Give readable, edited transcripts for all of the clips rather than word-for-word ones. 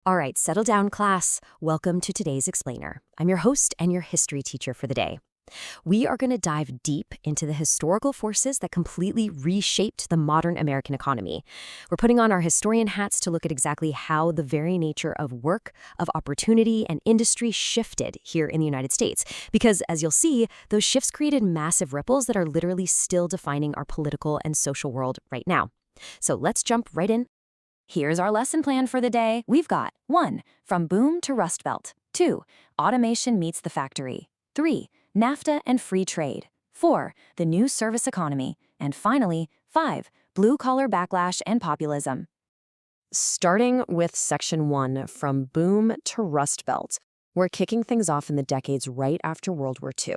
All right, settle down, class. Welcome to today's Explainer. I'm your host and your history teacher for the day. We are going to dive deep into the historical forces that completely reshaped the modern American economy. We're putting on our historian hats to look at exactly how the very nature of work, of opportunity, and industry shifted here in the United States. Because, as you'll see, those shifts created massive ripples that are literally still defining our political and social world right now. So let's jump right in. Here's our lesson plan for the day. We've got 1. From boom to Rust Belt. 2. Automation meets the factory. 3. NAFTA and free trade. 4. The new service economy. And finally, 5. Blue-collar backlash and populism. Starting with Section 1, From Boom to Rust Belt, we're kicking things off in the decades right after World War II.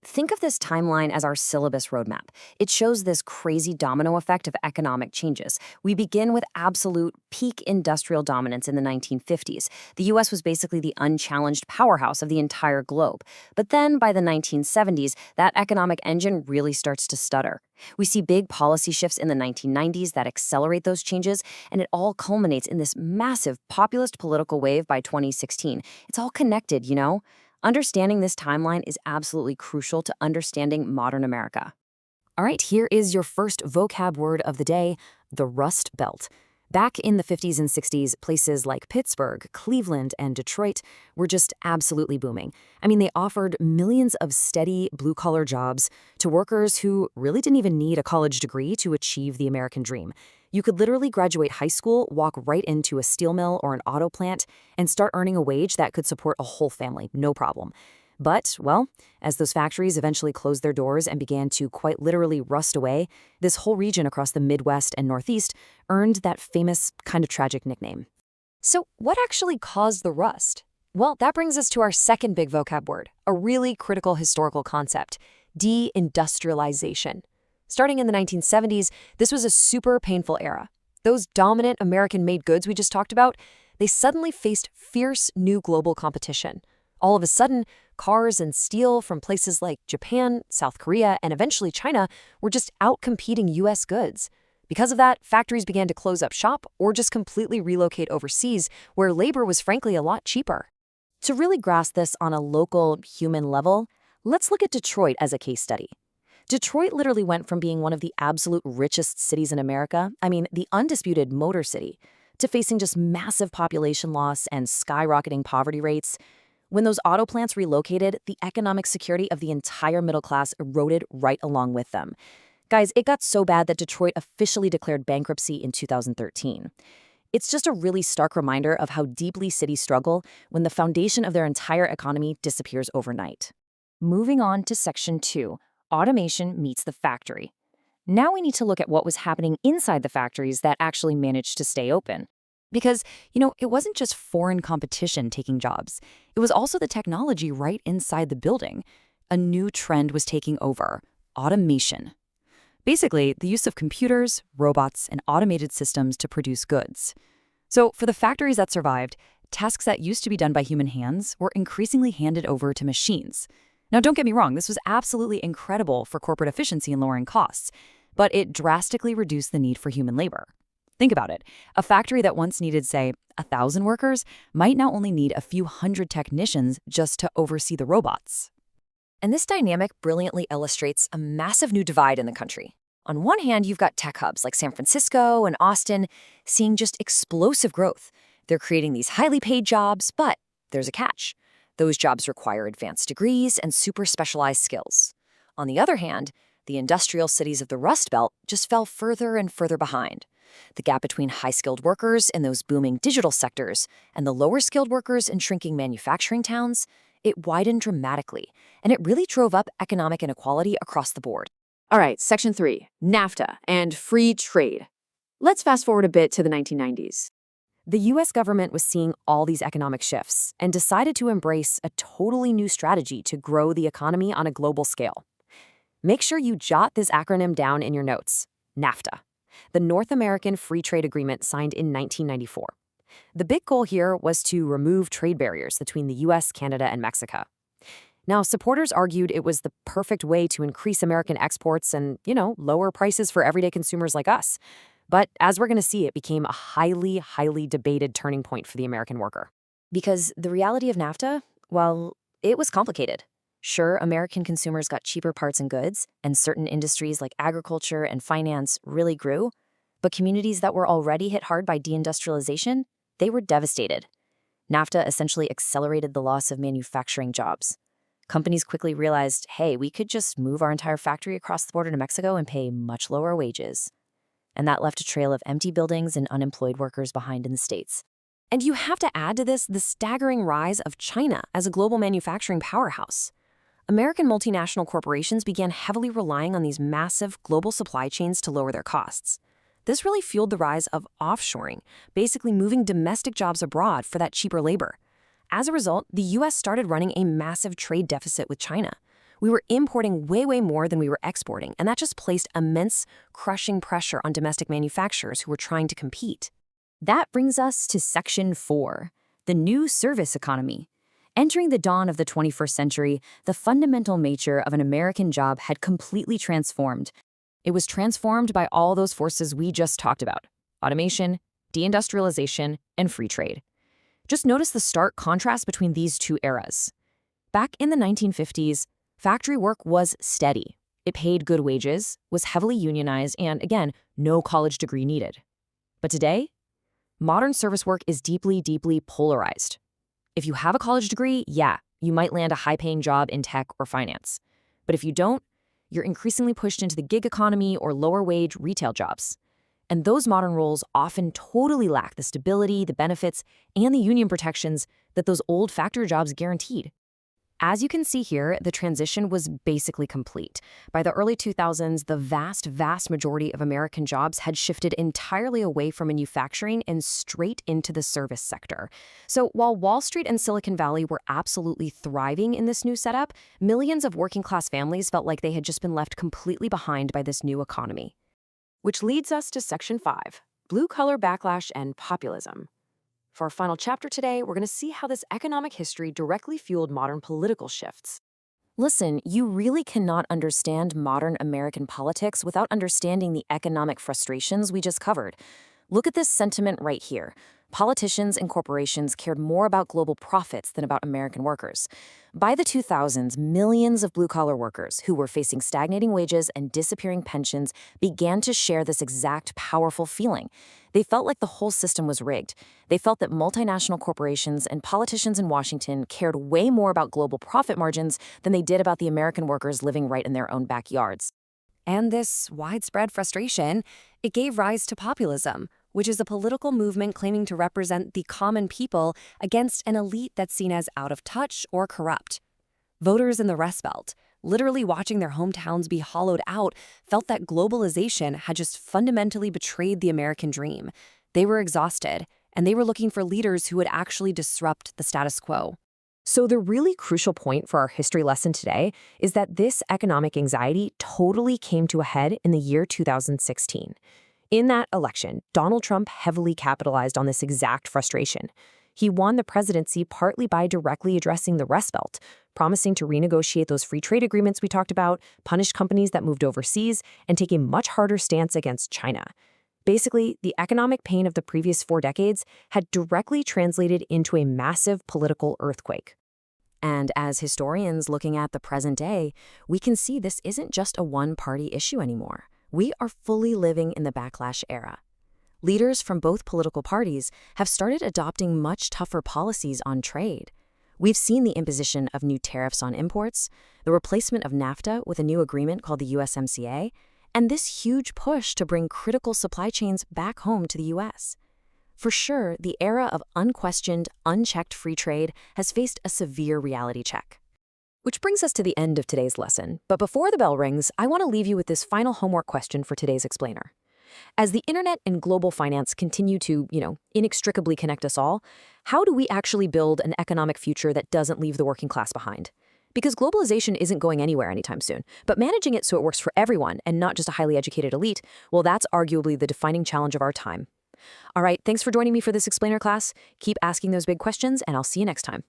Think of this timeline as our syllabus roadmap. It shows this crazy domino effect of economic changes. We begin with absolute peak industrial dominance in the 1950s. The U.S. was basically the unchallenged powerhouse of the entire globe. But then, by the 1970s, that economic engine really starts to stutter. We see big policy shifts in the 1990s that accelerate those changes, and it all culminates in this massive populist political wave by 2016. It's all connected, you know? Understanding this timeline is absolutely crucial to understanding modern America. All right, here is your first vocab word of the day, the Rust Belt. Back in the 50s and 60s, places like Pittsburgh, Cleveland, and Detroit were just absolutely booming. I mean, they offered millions of steady, blue-collar jobs to workers who really didn't even need a college degree to achieve the American dream. You could literally graduate high school, walk right into a steel mill or an auto plant, and start earning a wage that could support a whole family, no problem. But, well, as those factories eventually closed their doors and began to quite literally rust away, this whole region across the Midwest and Northeast earned that famous, kind of tragic nickname. So what actually caused the rust? Well, that brings us to our second big vocab word, a really critical historical concept, deindustrialization. Starting in the 1970s, this was a super painful era. Those dominant American-made goods we just talked about, they suddenly faced fierce new global competition. All of a sudden, cars and steel from places like Japan, South Korea, and eventually China were just outcompeting U.S. goods. Because of that, factories began to close up shop or just completely relocate overseas, where labor was frankly a lot cheaper. To really grasp this on a local, human level, let's look at Detroit as a case study. Detroit literally went from being one of the absolute richest cities in America, the undisputed Motor City, to facing just massive population loss and skyrocketing poverty rates. When those auto plants relocated, the economic security of the entire middle class eroded right along with them. Guys, it got so bad that Detroit officially declared bankruptcy in 2013. It's just a really stark reminder of how deeply cities struggle when the foundation of their entire economy disappears overnight. Moving on to Section 2, Automation meets the factory. Now we need to look at what was happening inside the factories that actually managed to stay open. Because, it wasn't just foreign competition taking jobs. It was also the technology right inside the building. A new trend was taking over: automation. Basically, the use of computers, robots, and automated systems to produce goods. So, for the factories that survived, tasks that used to be done by human hands were increasingly handed over to machines. Now, don't get me wrong, this was absolutely incredible for corporate efficiency and lowering costs, but it drastically reduced the need for human labor. Think about it. A factory that once needed, say, 1,000 workers might now only need a few hundred technicians just to oversee the robots. And this dynamic brilliantly illustrates a massive new divide in the country. On one hand, you've got tech hubs like San Francisco and Austin seeing just explosive growth. They're creating these highly paid jobs, but there's a catch. Those jobs require advanced degrees and super specialized skills. On the other hand, the industrial cities of the Rust Belt just fell further and further behind. The gap between high-skilled workers in those booming digital sectors and the lower-skilled workers in shrinking manufacturing towns, it widened dramatically, and it really drove up economic inequality across the board. All right, Section 3, NAFTA and free trade. Let's fast forward a bit to the 1990s. The U.S. government was seeing all these economic shifts and decided to embrace a totally new strategy to grow the economy on a global scale. Make sure you jot this acronym down in your notes: NAFTA, the North American Free Trade Agreement signed in 1994. The big goal here was to remove trade barriers between the U.S., Canada, and Mexico. Now, supporters argued it was the perfect way to increase American exports and, lower prices for everyday consumers like us. But as we're going to see, it became a highly, highly debated turning point for the American worker. Because the reality of NAFTA, well, it was complicated. Sure, American consumers got cheaper parts and goods, and certain industries like agriculture and finance really grew, but communities that were already hit hard by deindustrialization, they were devastated. NAFTA essentially accelerated the loss of manufacturing jobs. Companies quickly realized, hey, we could just move our entire factory across the border to Mexico and pay much lower wages. And that left a trail of empty buildings and unemployed workers behind in the States. And you have to add to this the staggering rise of China as a global manufacturing powerhouse. American multinational corporations began heavily relying on these massive global supply chains to lower their costs. This really fueled the rise of offshoring, basically moving domestic jobs abroad for that cheaper labor. As a result, the U.S. started running a massive trade deficit with China. We were importing way more than we were exporting, and that just placed immense, crushing pressure on domestic manufacturers who were trying to compete. That brings us to Section 4, the new service economy. Entering the dawn of the 21st century, the fundamental nature of an American job had completely transformed. It was transformed by all those forces we just talked about: automation, deindustrialization, and free trade. Just notice the stark contrast between these two eras. Back in the 1950s, factory work was steady. It paid good wages, was heavily unionized, and again, no college degree needed. But today, modern service work is deeply polarized. If you have a college degree, yeah, you might land a high-paying job in tech or finance. But if you don't, you're increasingly pushed into the gig economy or lower-wage retail jobs. And those modern roles often totally lack the stability, the benefits, and the union protections that those old factory jobs guaranteed. As you can see here, the transition was basically complete. By the early 2000s, the vast majority of American jobs had shifted entirely away from manufacturing and straight into the service sector. So while Wall Street and Silicon Valley were absolutely thriving in this new setup, millions of working-class families felt like they had just been left completely behind by this new economy. Which leads us to Section 5, blue-collar backlash and populism. For our final chapter today, we're going to see how this economic history directly fueled modern political shifts. Listen, you really cannot understand modern American politics without understanding the economic frustrations we just covered. Look at this sentiment right here. Politicians and corporations cared more about global profits than about American workers. By the 2000s, millions of blue-collar workers who were facing stagnating wages and disappearing pensions began to share this exact powerful feeling. They felt like the whole system was rigged. They felt that multinational corporations and politicians in Washington cared way more about global profit margins than they did about the American workers living right in their own backyards. And this widespread frustration, it gave rise to populism, which is a political movement claiming to represent the common people against an elite that's seen as out of touch or corrupt. Voters in the Rustbelt, literally watching their hometowns be hollowed out, felt that globalization had just fundamentally betrayed the American dream. They were exhausted, and they were looking for leaders who would actually disrupt the status quo. So the really crucial point for our history lesson today is that this economic anxiety totally came to a head in the year 2016. In that election, Donald Trump heavily capitalized on this exact frustration. He won the presidency partly by directly addressing the Rust Belt, promising to renegotiate those free trade agreements we talked about, punish companies that moved overseas, and take a much harder stance against China. Basically, the economic pain of the previous 4 decades had directly translated into a massive political earthquake. And as historians looking at the present day, we can see this isn't just a one-party issue anymore. We are fully living in the backlash era. Leaders from both political parties have started adopting much tougher policies on trade. We've seen the imposition of new tariffs on imports, the replacement of NAFTA with a new agreement called the USMCA, and this huge push to bring critical supply chains back home to the U.S. For sure, the era of unquestioned, unchecked free trade has faced a severe reality check. Which brings us to the end of today's lesson. But before the bell rings, I want to leave you with this final homework question for today's explainer. As the internet and global finance continue to, inextricably connect us all, how do we actually build an economic future that doesn't leave the working class behind? Because globalization isn't going anywhere anytime soon, but managing it so it works for everyone and not just a highly educated elite, well, that's arguably the defining challenge of our time. All right, thanks for joining me for this explainer class. Keep asking those big questions, and I'll see you next time.